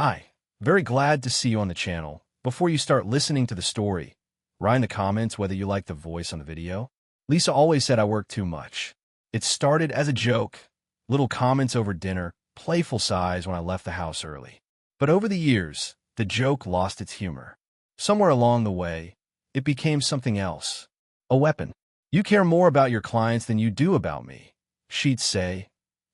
Hi, very glad to see you on the channel. Before you start listening to the story, write in the comments whether you like the voice on the video. Lisa always said I work too much. It started as a joke, little comments over dinner, playful sighs when I left the house early. But over the years, the joke lost its humor. Somewhere along the way, it became something else, a weapon. You care more about your clients than you do about me, she'd say,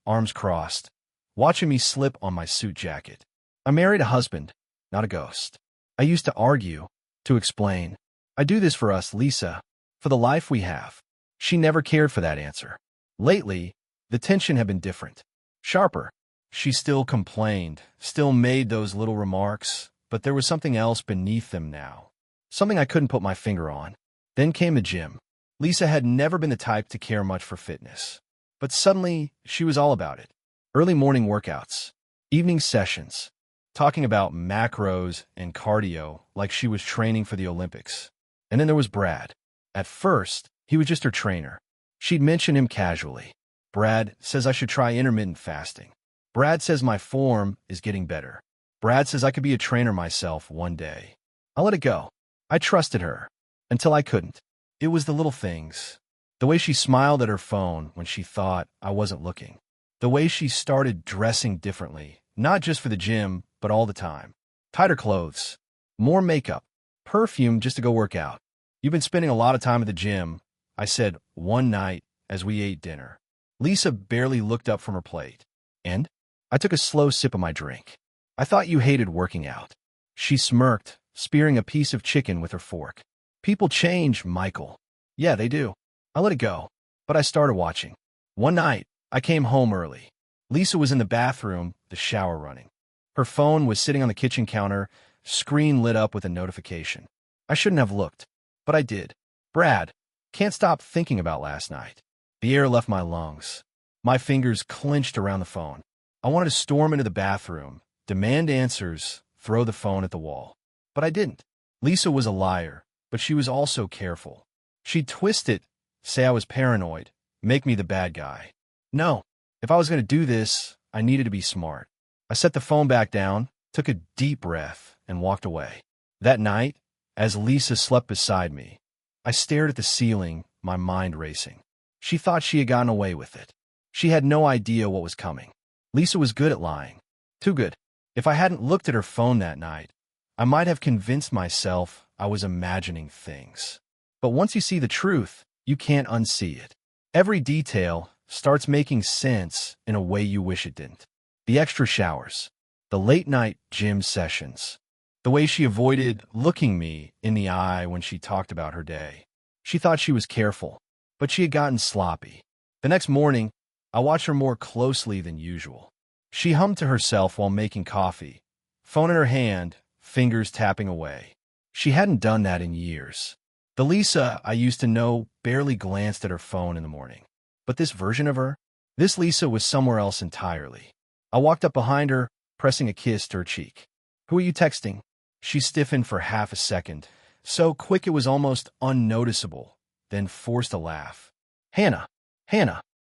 arms crossed, watching me slip on my suit jacket. I married a husband, not a ghost. I used to argue, to explain. I do this for us, Lisa, for the life we have. She never cared for that answer. Lately, the tension had been different, sharper. She still complained, still made those little remarks, but there was something else beneath them now. Something I couldn't put my finger on. Then came the gym. Lisa had never been the type to care much for fitness. But suddenly, she was all about it. Early morning workouts, evening sessions, talking about macros and cardio like she was training for the Olympics. And then there was Brad. At first, he was just her trainer. She'd mention him casually. Brad says I should try intermittent fasting. Brad says my form is getting better. Brad says I could be a trainer myself one day. I let it go. I trusted her. Until I couldn't. It was the little things. The way she smiled at her phone when she thought I wasn't looking. The way she started dressing differently, not just for the gym, but all the time. Tighter clothes. More makeup. Perfume just to go work out. You've been spending a lot of time at the gym, I said one night as we ate dinner. Lisa barely looked up from her plate. And? I took a slow sip of my drink. I thought you hated working out. She smirked, spearing a piece of chicken with her fork. People change, Michael. Yeah, they do. I let it go, but I started watching. One night, I came home early. Lisa was in the bathroom, the shower running. Her phone was sitting on the kitchen counter, screen lit up with a notification. I shouldn't have looked, but I did. Brad, can't stop thinking about last night. The air left my lungs. My fingers clenched around the phone. I wanted to storm into the bathroom, demand answers, throw the phone at the wall. But I didn't. Lisa was a liar, but she was also careful. She'd twist it, say I was paranoid, make me the bad guy. No, if I was going to do this, I needed to be smart. I set the phone back down, took a deep breath, and walked away. That night, as Lisa slept beside me, I stared at the ceiling, my mind racing. She thought she had gotten away with it. She had no idea what was coming. Lisa was good at lying. Too good. If I hadn't looked at her phone that night, I might have convinced myself I was imagining things. But once you see the truth, you can't unsee it. Every detail starts making sense in a way you wish it didn't. The extra showers, the late-night gym sessions, the way she avoided looking me in the eye when she talked about her day. She thought she was careful, but she had gotten sloppy. The next morning, I watched her more closely than usual. She hummed to herself while making coffee, phone in her hand, fingers tapping away. She hadn't done that in years. The Lisa I used to know barely glanced at her phone in the morning. But this version of her, this Lisa was somewhere else entirely. I walked up behind her, pressing a kiss to her cheek. Who are you texting? She stiffened for half a second, so quick it was almost unnoticeable, then forced a laugh. Hannah,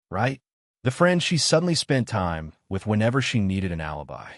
right? The friend she suddenly spent time with whenever she needed an alibi.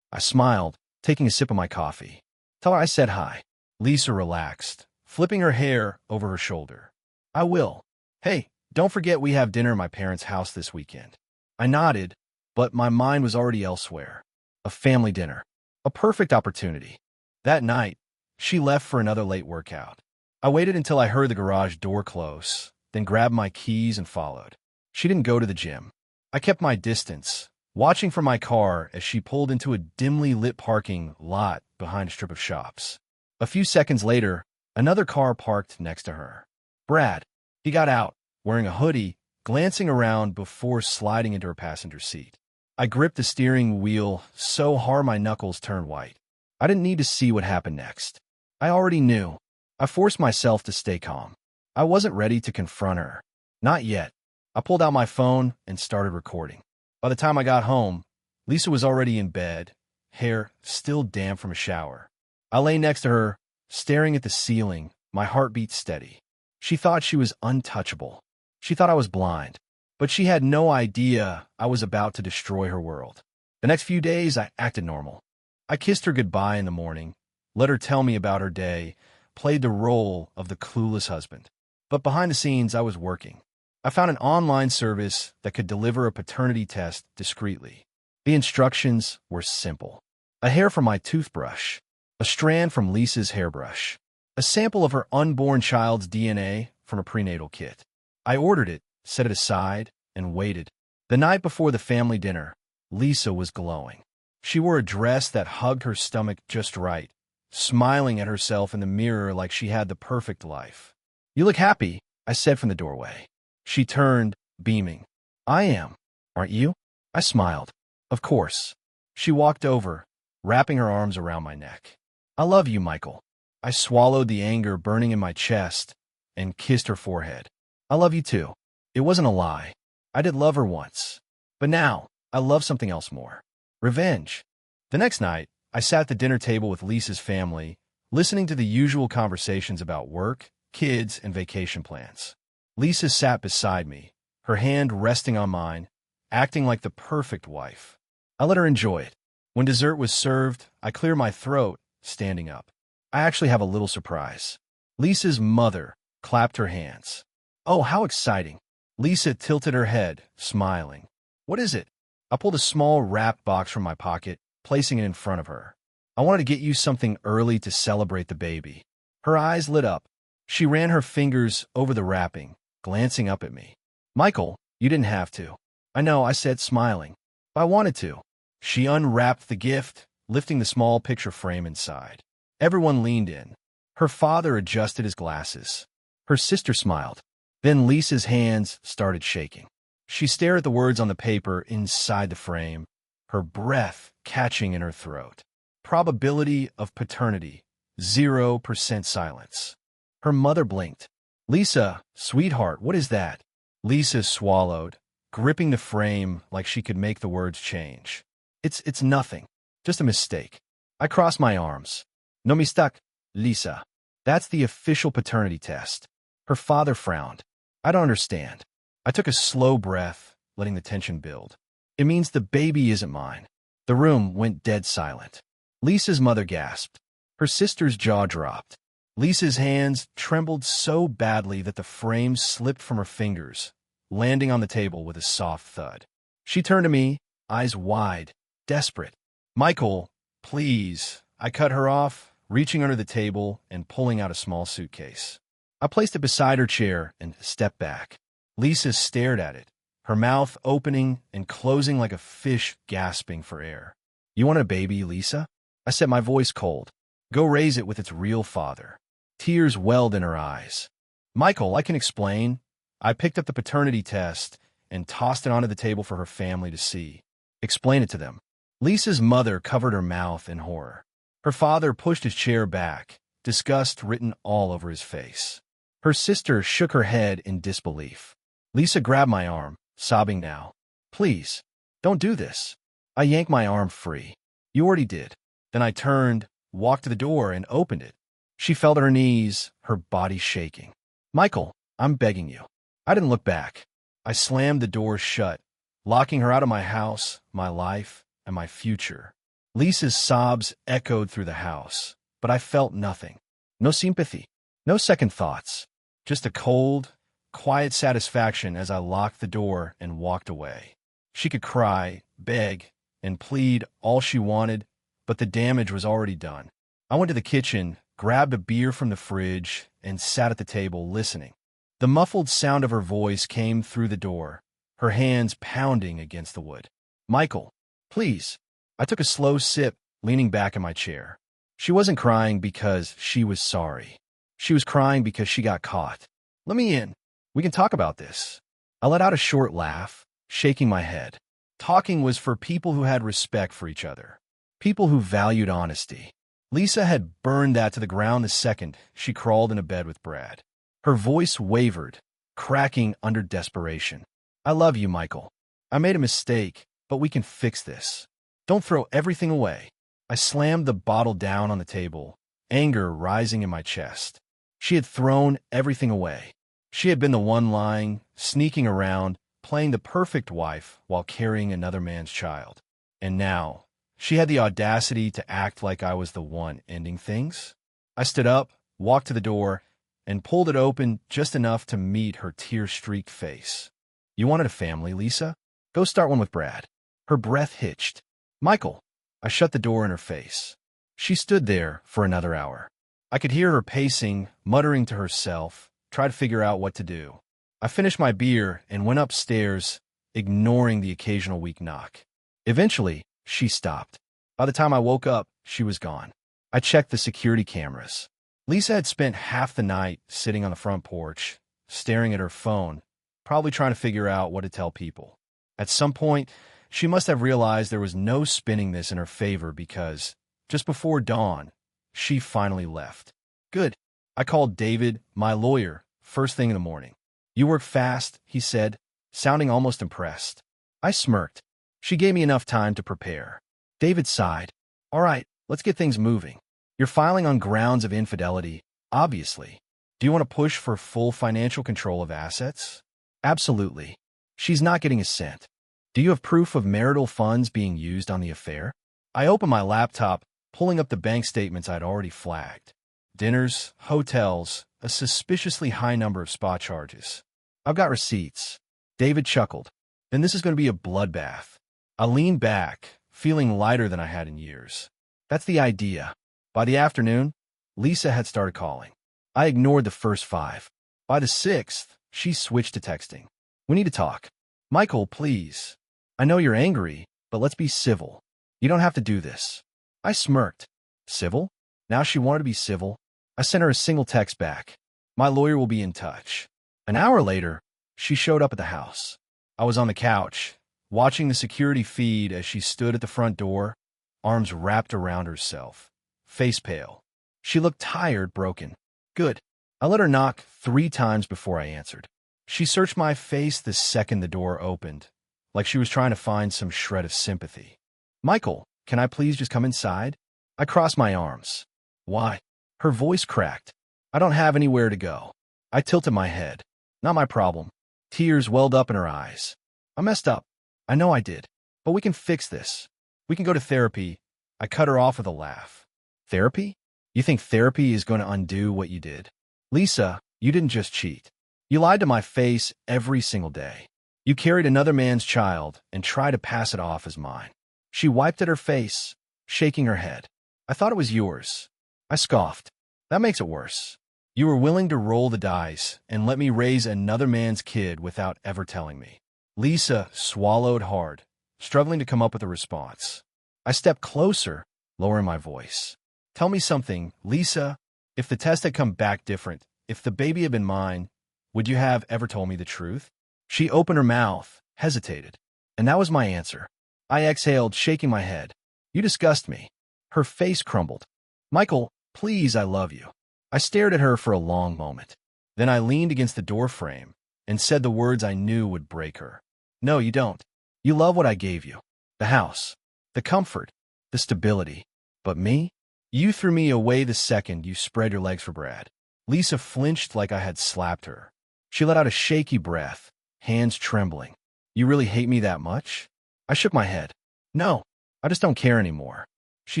I smiled, taking a sip of my coffee. Tell her I said hi. Lisa relaxed, flipping her hair over her shoulder. I will. Hey, don't forget we have dinner at my parents' house this weekend. I nodded, but my mind was already elsewhere. A family dinner. A perfect opportunity. That night, she left for another late workout. I waited until I heard the garage door close, then grabbed my keys and followed. She didn't go to the gym. I kept my distance, watching from my car as she pulled into a dimly lit parking lot behind a strip of shops. A few seconds later, another car parked next to her. Brad. He got out, wearing a hoodie, glancing around before sliding into her passenger seat. I gripped the steering wheel so hard my knuckles turned white. I didn't need to see what happened next. I already knew. I forced myself to stay calm. I wasn't ready to confront her. Not yet. I pulled out my phone and started recording. By the time I got home, Lisa was already in bed, hair still damp from a shower. I lay next to her, staring at the ceiling, my heartbeat steady. She thought she was untouchable. She thought I was blind. But she had no idea I was about to destroy her world. The next few days, I acted normal. I kissed her goodbye in the morning, let her tell me about her day, played the role of the clueless husband. But behind the scenes, I was working. I found an online service that could deliver a paternity test discreetly. The instructions were simple. A hair from my toothbrush, a strand from Lisa's hairbrush, a sample of her unborn child's DNA from a prenatal kit. I ordered it, set it aside, and waited. The night before the family dinner, Lisa was glowing. She wore a dress that hugged her stomach just right, smiling at herself in the mirror like she had the perfect life. "You look happy," I said from the doorway. She turned, beaming. "I am. Aren't you?" I smiled. "Of course." She walked over, wrapping her arms around my neck. "I love you, Michael." I swallowed the anger burning in my chest and kissed her forehead. "I love you too." It wasn't a lie. I did love her once. But now, I love something else more. Revenge. The next night, I sat at the dinner table with Lisa's family, listening to the usual conversations about work, kids, and vacation plans. Lisa sat beside me, her hand resting on mine, acting like the perfect wife. I let her enjoy it. When dessert was served, I cleared my throat, standing up. I actually have a little surprise. Lisa's mother clapped her hands. "Oh, how exciting." Lisa tilted her head, smiling. "What is it?" I pulled a small wrapped box from my pocket, placing it in front of her. "I wanted to get you something early to celebrate the baby." Her eyes lit up. She ran her fingers over the wrapping, glancing up at me. "Michael, you didn't have to." "I know," I said, smiling. "But I wanted to." She unwrapped the gift, lifting the small picture frame inside. Everyone leaned in. Her father adjusted his glasses. Her sister smiled. Then Lisa's hands started shaking. She stared at the words on the paper inside the frame, her breath catching in her throat. Probability of paternity, 0% silence. Her mother blinked. "Lisa, sweetheart, what is that?" Lisa swallowed, gripping the frame like she could make the words change. It's nothing. Just a mistake." I crossed my arms. "No mistake, Lisa. That's the official paternity test." Her father frowned. "I don't understand." I took a slow breath, letting the tension build. "It means the baby isn't mine." The room went dead silent. Lisa's mother gasped. Her sister's jaw dropped. Lisa's hands trembled so badly that the frame slipped from her fingers, landing on the table with a soft thud. She turned to me, eyes wide, desperate. "Michael, please." I cut her off, reaching under the table and pulling out a small suitcase. I placed it beside her chair and stepped back. Lisa stared at it, her mouth opening and closing like a fish gasping for air. "You want a baby, Lisa?" I said, my voice cold. "Go raise it with its real father." Tears welled in her eyes. "Michael, I can explain." I picked up the paternity test and tossed it onto the table for her family to see. "Explain it to them." Lisa's mother covered her mouth in horror. Her father pushed his chair back, disgust written all over his face. Her sister shook her head in disbelief. Lisa grabbed my arm, sobbing now. "Please, don't do this." I yanked my arm free. "You already did." Then I turned, walked to the door, and opened it. She fell to her knees, her body shaking. "Michael, I'm begging you." I didn't look back. I slammed the door shut, locking her out of my house, my life, and my future. Lisa's sobs echoed through the house, but I felt nothing. No sympathy, no second thoughts, just a cold, quiet satisfaction as I locked the door and walked away. She could cry, beg, and plead all she wanted, but the damage was already done. I went to the kitchen, grabbed a beer from the fridge, and sat at the table listening. The muffled sound of her voice came through the door, her hands pounding against the wood. "Michael, please." I took a slow sip, leaning back in my chair. She wasn't crying because she was sorry. She was crying because she got caught. "Let me in. We can talk about this." I let out a short laugh, shaking my head. Talking was for people who had respect for each other, people who valued honesty. Lisa had burned that to the ground the second she crawled into bed with Brad. Her voice wavered, cracking under desperation. "I love you, Michael. I made a mistake, but we can fix this. Don't throw everything away." I slammed the bottle down on the table, anger rising in my chest. She had thrown everything away. She had been the one lying, sneaking around, playing the perfect wife while carrying another man's child. And now, She had the audacity to act like I was the one ending things. I stood up, walked to the door, and pulled it open just enough to meet her tear-streaked face. "You wanted a family, Lisa? Go start one with Brad." Her breath hitched. "Michael." I shut the door in her face. She stood there for another hour. I could hear her pacing, muttering to herself, try to figure out what to do. I finished my beer and went upstairs, ignoring the occasional weak knock. Eventually, she stopped. By the time I woke up, she was gone. I checked the security cameras. Lisa had spent half the night sitting on the front porch, staring at her phone, probably trying to figure out what to tell people. At some point, she must have realized there was no spinning this in her favor because, just before dawn, she finally left. Good. I called David, my lawyer, first thing in the morning. "You work fast," he said, sounding almost impressed. I smirked. She gave me enough time to prepare. David sighed. "All right, let's get things moving. You're filing on grounds of infidelity, obviously. Do you want to push for full financial control of assets?" "Absolutely. She's not getting a cent." "Do you have proof of marital funds being used on the affair?" I opened my laptop, pulling up the bank statements I'd already flagged. Dinners, hotels, a suspiciously high number of spa charges. "I've got receipts." David chuckled. "Then this is going to be a bloodbath." I leaned back, feeling lighter than I had in years. "That's the idea." By the afternoon, Lisa had started calling. I ignored the first 5. By the 6th, she switched to texting. "We need to talk." "Michael, please. I know you're angry, but let's be civil. You don't have to do this." I smirked. Civil? Now she wanted to be civil. I sent her a single text back. "My lawyer will be in touch." An hour later, she showed up at the house. I was on the couch, watching the security feed as she stood at the front door, arms wrapped around herself, face pale. She looked tired, broken. Good. I let her knock 3 times before I answered. She searched my face the second the door opened, like she was trying to find some shred of sympathy. "Michael, can I please just come inside?" I crossed my arms. "Why?" Her voice cracked. "I don't have anywhere to go." I tilted my head. "Not my problem." Tears welled up in her eyes. "I messed up. I know I did. But we can fix this. We can go to therapy." I cut her off with a laugh. "Therapy? You think therapy is going to undo what you did?" "Lisa, you didn't just cheat. You lied to my face every single day. You carried another man's child and tried to pass it off as mine." She wiped at her face, shaking her head. "I thought it was yours." I scoffed. "That makes it worse. You were willing to roll the dice and let me raise another man's kid without ever telling me." Lisa swallowed hard, struggling to come up with a response. I stepped closer, lowering my voice. "Tell me something, Lisa. If the test had come back different, if the baby had been mine, would you have ever told me the truth?" She opened her mouth, hesitated. And that was my answer. I exhaled, shaking my head. "You disgust me." Her face crumbled. "Michael, please, I love you." I stared at her for a long moment. Then I leaned against the doorframe and said the words I knew would break her. "No, you don't. You love what I gave you. The house, the comfort, the stability. But me? You threw me away the second you spread your legs for Brad." Lisa flinched like I had slapped her. She let out a shaky breath, hands trembling. "You really hate me that much?" I shook my head. "No, I just don't care anymore." She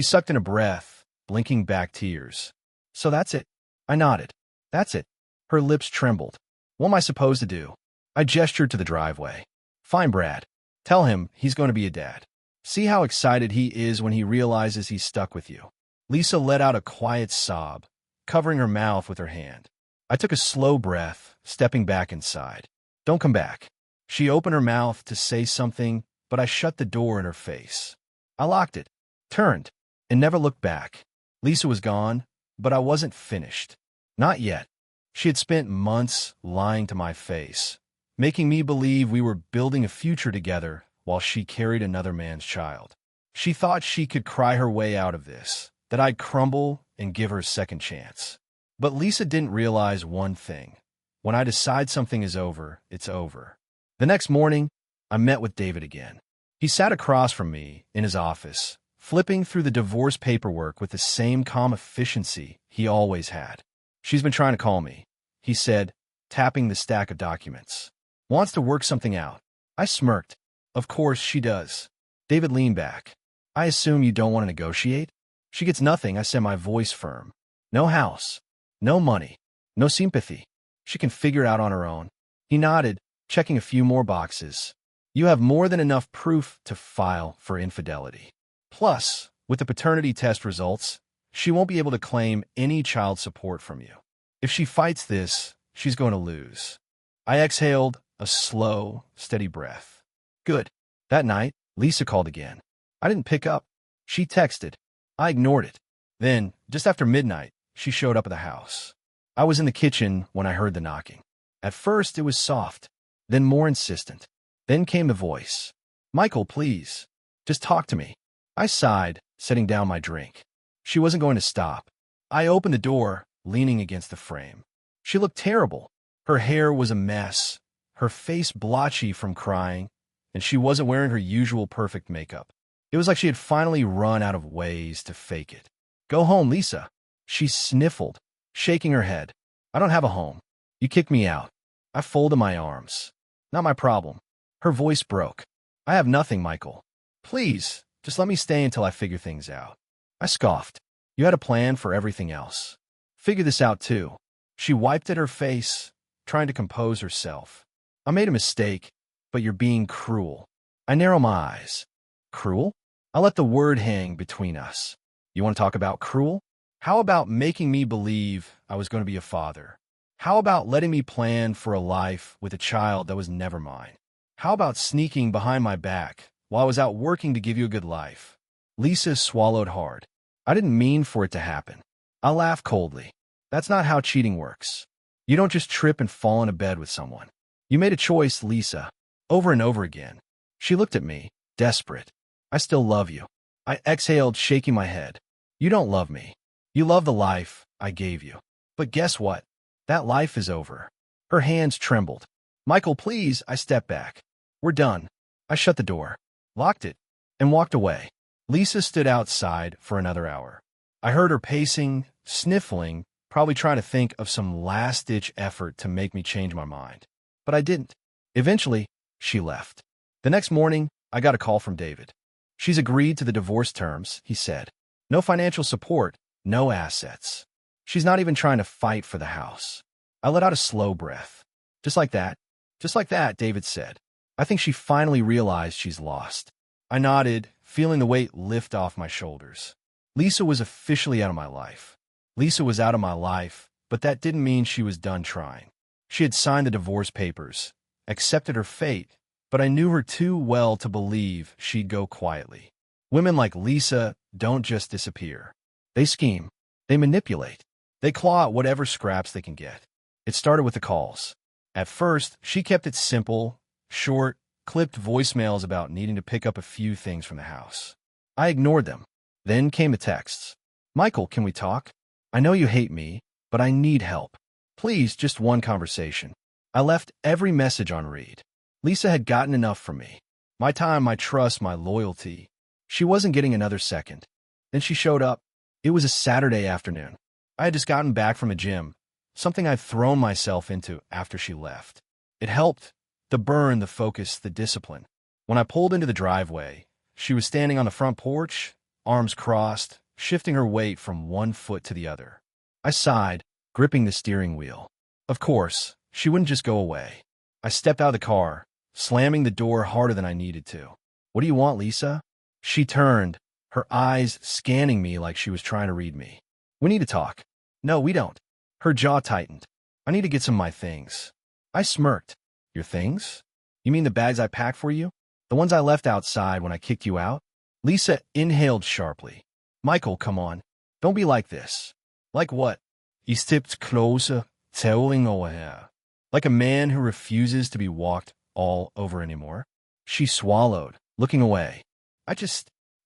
sucked in a breath, blinking back tears. "So that's it?" I nodded. "That's it." Her lips trembled. "What am I supposed to do?" I gestured to the driveway. "Find Brad. Tell him he's going to be a dad. See how excited he is when he realizes he's stuck with you." Lisa let out a quiet sob, covering her mouth with her hand. I took a slow breath, stepping back inside. "Don't come back." She opened her mouth to say something, but I shut the door in her face. I locked it, turned, and never looked back. Lisa was gone, but I wasn't finished. Not yet. She had spent months lying to my face, making me believe we were building a future together while she carried another man's child. She thought she could cry her way out of this, that I'd crumble and give her a second chance. But Lisa didn't realize one thing. When I decide something is over, it's over. The next morning, I met with David again. He sat across from me in his office, flipping through the divorce paperwork with the same calm efficiency he always had. "She's been trying to call me," he said, tapping the stack of documents. "Wants to work something out." I smirked. "Of course she does." David leaned back. I assume you don't want to negotiate? She gets nothing, I said, my voice firm. No house. No money. No sympathy. She can figure it out on her own. He nodded, checking a few more boxes. You have more than enough proof to file for infidelity. Plus, with the paternity test results, she won't be able to claim any child support from you. If she fights this, she's going to lose. I exhaled a slow, steady breath. Good. That night, Lisa called again. I didn't pick up. She texted. I ignored it. Then, just after midnight, she showed up at the house. I was in the kitchen when I heard the knocking. At first, it was soft, then more insistent. Then came the voice. Michael, please. Just talk to me. I sighed, setting down my drink. She wasn't going to stop. I opened the door, leaning against the frame. She looked terrible. Her hair was a mess, her face blotchy from crying, and she wasn't wearing her usual perfect makeup. It was like she had finally run out of ways to fake it. Go home, Lisa. She sniffled, shaking her head. I don't have a home. You kicked me out. I folded my arms. Not my problem. Her voice broke. I have nothing, Michael. Please, just let me stay until I figure things out. I scoffed. You had a plan for everything else. Figure this out, too. She wiped at her face, trying to compose herself. I made a mistake, but you're being cruel. I narrow my eyes. Cruel? I let the word hang between us. You want to talk about cruel? How about making me believe I was going to be a father? How about letting me plan for a life with a child that was never mine? How about sneaking behind my back while I was out working to give you a good life? Lisa swallowed hard. I didn't mean for it to happen. I laughed coldly. That's not how cheating works. You don't just trip and fall into bed with someone. You made a choice, Lisa, over and over again. She looked at me, desperate. I still love you. I exhaled, shaking my head. You don't love me. You love the life I gave you. But guess what? That life is over. Her hands trembled. Michael, please, I stepped back. We're done. I shut the door, locked it, and walked away. Lisa stood outside for another hour. I heard her pacing, sniffling, probably trying to think of some last-ditch effort to make me change my mind. But I didn't. Eventually, she left. The next morning, I got a call from David. She's agreed to the divorce terms, he said. No financial support, no assets. She's not even trying to fight for the house. I let out a slow breath. Just like that, David said. I think she finally realized she's lost. I nodded, feeling the weight lift off my shoulders. Lisa was officially out of my life. Lisa was out of my life, but that didn't mean she was done trying. She had signed the divorce papers, accepted her fate, but I knew her too well to believe she'd go quietly. Women like Lisa don't just disappear. They scheme. They manipulate. They claw at whatever scraps they can get. It started with the calls. At first, she kept it simple, short, clipped voicemails about needing to pick up a few things from the house. I ignored them. Then came the texts. Michael, can we talk? I know you hate me, but I need help. Please, just one conversation. I left every message on read. Lisa had gotten enough from me. My time, my trust, my loyalty. She wasn't getting another second. Then she showed up. It was a Saturday afternoon. I had just gotten back from a gym, something I'd thrown myself into after she left. It helped. The burn, the focus, the discipline. When I pulled into the driveway, she was standing on the front porch, arms crossed, shifting her weight from one foot to the other. I sighed, gripping the steering wheel. Of course, she wouldn't just go away. I stepped out of the car, slamming the door harder than I needed to. What do you want, Lisa? She turned, her eyes scanning me like she was trying to read me. We need to talk. No, we don't. Her jaw tightened. I need to get some of my things. I smirked. Your things? You mean the bags I packed for you? The ones I left outside when I kicked you out? Lisa inhaled sharply. Michael, come on. Don't be like this. Like what? He stepped closer, towering over her. Like a man who refuses to be walked all over anymore. She swallowed, looking away. I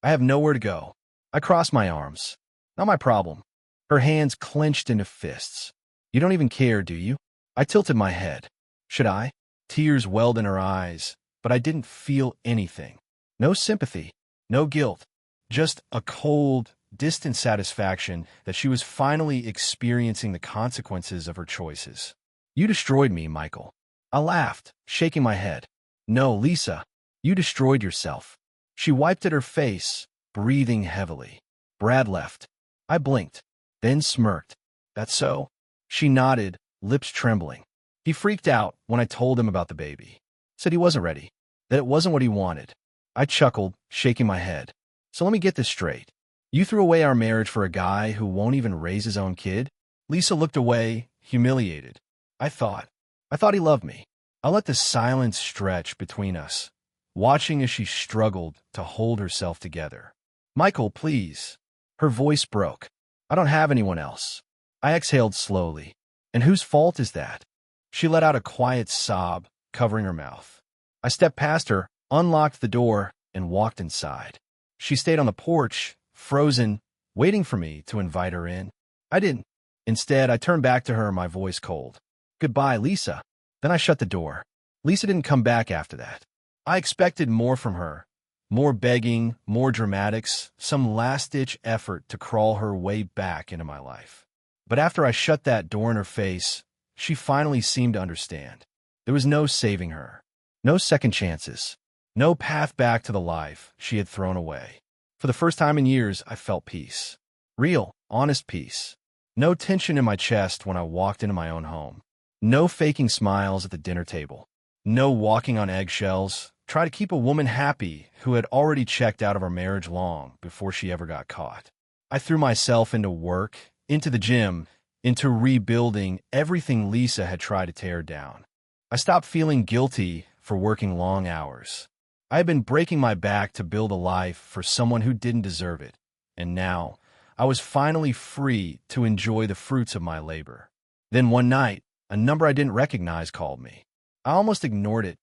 have nowhere to go. I crossed my arms. Not my problem. Her hands clenched into fists. You don't even care, do you? I tilted my head. Should I? Tears welled in her eyes, but I didn't feel anything. No sympathy, no guilt, just a cold, distant satisfaction that she was finally experiencing the consequences of her choices. You destroyed me, Michael. I laughed, shaking my head. No, Lisa, you destroyed yourself. She wiped at her face, breathing heavily. Brad left. I blinked, then smirked. That's so? She nodded, lips trembling. He freaked out when I told him about the baby. Said he wasn't ready, that it wasn't what he wanted. I chuckled, shaking my head. So let me get this straight. You threw away our marriage for a guy who won't even raise his own kid? Lisa looked away, humiliated. I thought he loved me. I let the silence stretch between us, watching as she struggled to hold herself together. Michael, please. Her voice broke. I don't have anyone else. I exhaled slowly. And whose fault is that? She let out a quiet sob, covering her mouth. I stepped past her, unlocked the door, and walked inside. She stayed on the porch, frozen, waiting for me to invite her in. I didn't. Instead, I turned back to her, my voice cold. Goodbye, Lisa. Then I shut the door. Lisa didn't come back after that. I expected more from her. More begging, more dramatics, some last-ditch effort to crawl her way back into my life. But after I shut that door in her face, she finally seemed to understand. There was no saving her. No second chances. No path back to the life she had thrown away. For the first time in years, I felt peace. Real, honest peace. No tension in my chest when I walked into my own home. No faking smiles at the dinner table. No walking on eggshells, trying to keep a woman happy who had already checked out of our marriage long before she ever got caught. I threw myself into work, into the gym, into rebuilding everything Lisa had tried to tear down. I stopped feeling guilty for working long hours. I had been breaking my back to build a life for someone who didn't deserve it, and now I was finally free to enjoy the fruits of my labor. Then one night, a number I didn't recognize called me. I almost ignored it,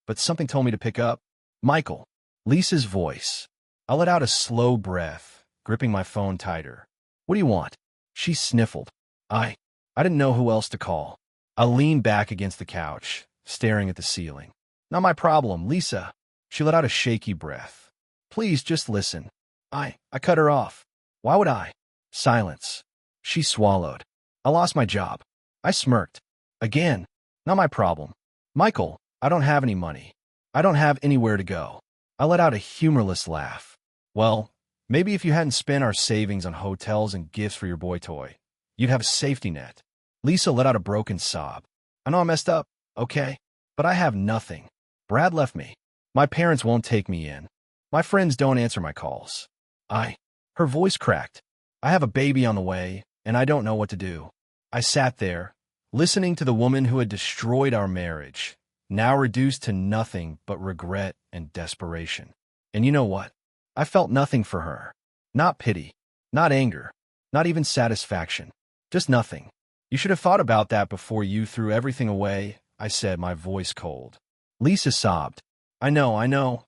but something told me to pick up. Michael. Lisa's voice. I let out a slow breath, gripping my phone tighter. What do you want? She sniffled. I didn't know who else to call. I leaned back against the couch, staring at the ceiling. Not my problem, Lisa. She let out a shaky breath. Please, just listen. I cut her off. Why would I? Silence. She swallowed. I lost my job. I smirked. Again. Not my problem. Michael, I don't have any money. I don't have anywhere to go. I let out a humorless laugh. Well, maybe if you hadn't spent our savings on hotels and gifts for your boy toy, you'd have a safety net. Lisa let out a broken sob. I know I messed up, okay? But I have nothing. Brad left me. My parents won't take me in. My friends don't answer my calls. Her voice cracked. I have a baby on the way, and I don't know what to do. I sat there, listening to the woman who had destroyed our marriage, now reduced to nothing but regret and desperation. And you know what? I felt nothing for her. Not pity, not anger, not even satisfaction. Just nothing. You should have thought about that before you threw everything away, I said, my voice cold. Lisa sobbed. I know.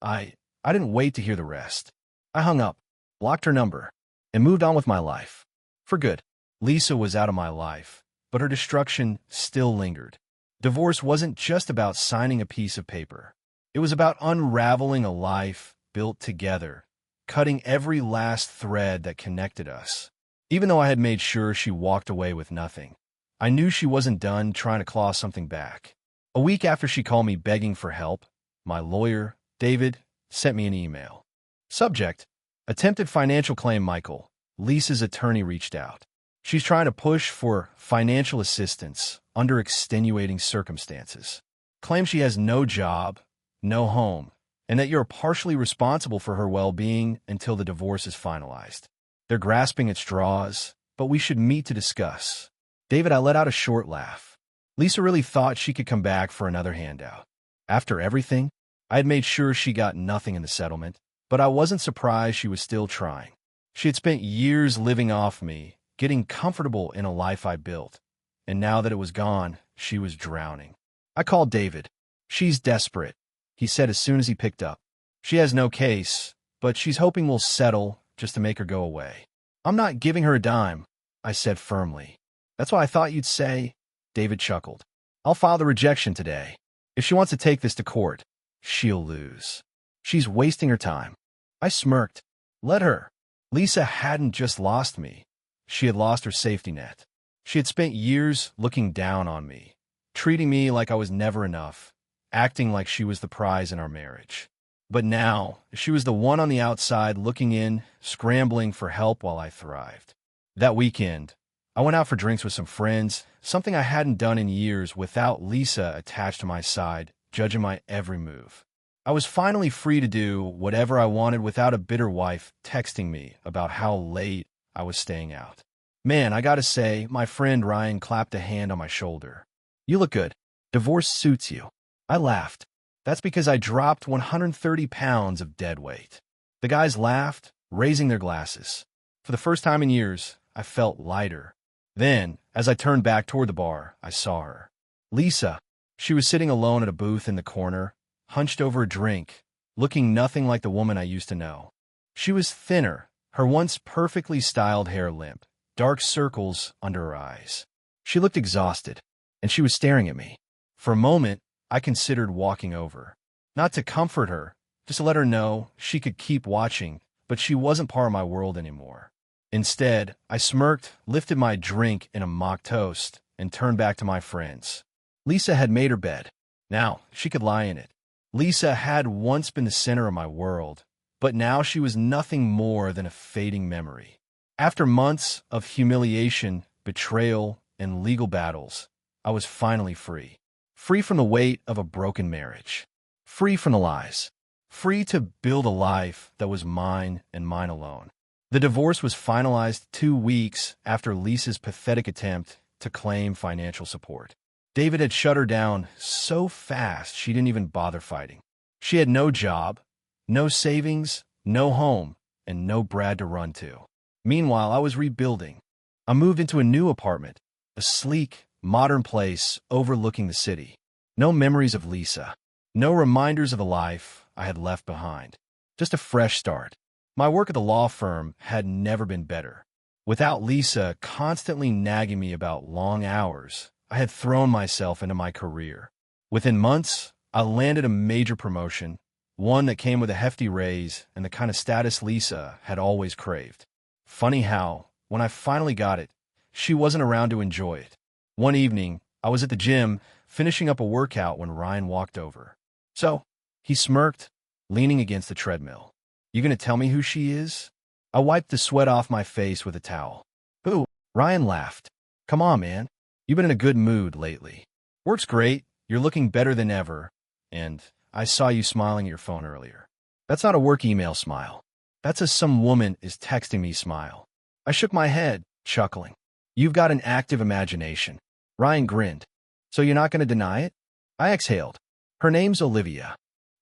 I didn't wait to hear the rest. I hung up, blocked her number, and moved on with my life. For good. Lisa was out of my life, but her destruction still lingered. Divorce wasn't just about signing a piece of paper. It was about unraveling a life built together, cutting every last thread that connected us. Even though I had made sure she walked away with nothing, I knew she wasn't done trying to claw something back. A week after she called me begging for help, my lawyer, David, sent me an email. Subject: Attempted financial claim, Michael. Lisa's attorney reached out. She's trying to push for financial assistance under extenuating circumstances. Claims she has no job, no home, and that you're partially responsible for her well-being until the divorce is finalized. They're grasping at straws, but we should meet to discuss. David, I let out a short laugh. Lisa really thought she could come back for another handout. After everything, I had made sure she got nothing in the settlement, but I wasn't surprised she was still trying. She had spent years living off me, getting comfortable in a life I built, and now that it was gone, she was drowning. I called David. She's desperate, he said as soon as he picked up. She has no case, but she's hoping we'll settle just to make her go away. I'm not giving her a dime, I said firmly. That's what I thought you'd say, David chuckled. I'll file the rejection today. If she wants to take this to court, she'll lose. She's wasting her time. I smirked. Let her. Lisa hadn't just lost me. She had lost her safety net. She had spent years looking down on me, treating me like I was never enough, acting like she was the prize in our marriage. But now, she was the one on the outside looking in, scrambling for help while I thrived. That weekend, I went out for drinks with some friends, something I hadn't done in years without Lisa attached to my side, judging my every move. I was finally free to do whatever I wanted without a bitter wife texting me about how late I was staying out. Man, I gotta say, my friend Ryan clapped a hand on my shoulder. "You look good. Divorce suits you." I laughed. "That's because I dropped 130 pounds of dead weight." The guys laughed, raising their glasses. For the first time in years, I felt lighter. Then, as I turned back toward the bar, I saw her. Lisa. She was sitting alone at a booth in the corner, hunched over a drink, looking nothing like the woman I used to know. She was thinner, her once perfectly styled hair limp, dark circles under her eyes. She looked exhausted, and she was staring at me. For a moment, I considered walking over. Not to comfort her, just to let her know she could keep watching, but she wasn't part of my world anymore. Instead, I smirked, lifted my drink in a mock toast, and turned back to my friends. Lisa had made her bed. Now, she could lie in it. Lisa had once been the center of my world, but now she was nothing more than a fading memory. After months of humiliation, betrayal, and legal battles, I was finally free. Free from the weight of a broken marriage. Free from the lies. Free to build a life that was mine and mine alone. The divorce was finalized 2 weeks after Lisa's pathetic attempt to claim financial support. David had shut her down so fast she didn't even bother fighting. She had no job, no savings, no home, and no Brad to run to. Meanwhile, I was rebuilding. I moved into a new apartment, a sleek, modern place overlooking the city. No memories of Lisa. No reminders of the life I had left behind. Just a fresh start. My work at the law firm had never been better. Without Lisa constantly nagging me about long hours, I had thrown myself into my career. Within months, I landed a major promotion, one that came with a hefty raise and the kind of status Lisa had always craved. Funny how, when I finally got it, she wasn't around to enjoy it. One evening, I was at the gym, finishing up a workout when Ryan walked over. "So," he smirked, leaning against the treadmill. "You gonna tell me who she is?" I wiped the sweat off my face with a towel. "Who?" Ryan laughed. "Come on, man. You've been in a good mood lately. Work's great, you're looking better than ever, and I saw you smiling at your phone earlier." "That's not a work email smile. That's a some woman is texting me smile." I shook my head, chuckling. "You've got an active imagination." Ryan grinned. "So you're not going to deny it?" I exhaled. "Her name's Olivia."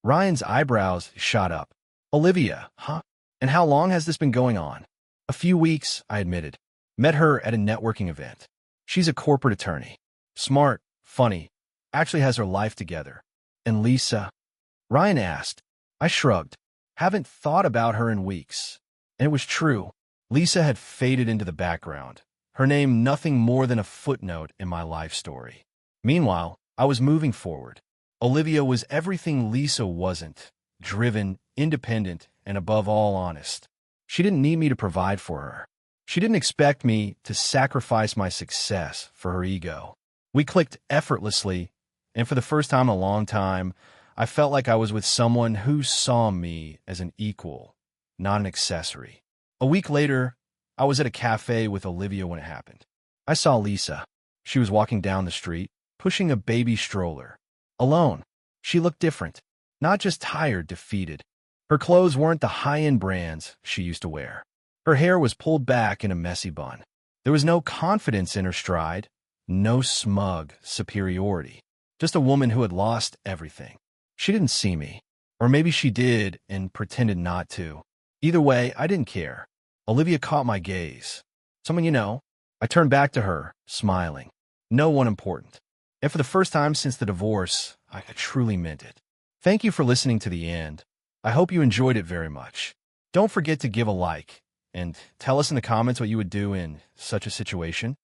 Ryan's eyebrows shot up. "Olivia, huh? And how long has this been going on?" "A few weeks," I admitted. "Met her at a networking event. She's a corporate attorney. Smart, funny, actually has her life together." "And Lisa?" Ryan asked. I shrugged. "Haven't thought about her in weeks." And it was true. Lisa had faded into the background, her name nothing more than a footnote in my life story. Meanwhile, I was moving forward. Olivia was everything Lisa wasn't: driven, independent, and above all honest. She didn't need me to provide for her. She didn't expect me to sacrifice my success for her ego. We clicked effortlessly, and for the first time in a long time, I felt like I was with someone who saw me as an equal, not an accessory. A week later, I was at a cafe with Olivia when it happened. I saw Lisa. She was walking down the street, pushing a baby stroller. Alone. She looked different. Not just tired, defeated. Her clothes weren't the high-end brands she used to wear. Her hair was pulled back in a messy bun. There was no confidence in her stride, no smug superiority. Just a woman who had lost everything. She didn't see me. Or maybe she did and pretended not to. Either way, I didn't care. Olivia caught my gaze. "Someone you know?" I turned back to her, smiling. No one important. And for the first time since the divorce, I truly meant it. Thank you for listening to the end. I hope you enjoyed it very much. Don't forget to give a like and tell us in the comments what you would do in such a situation.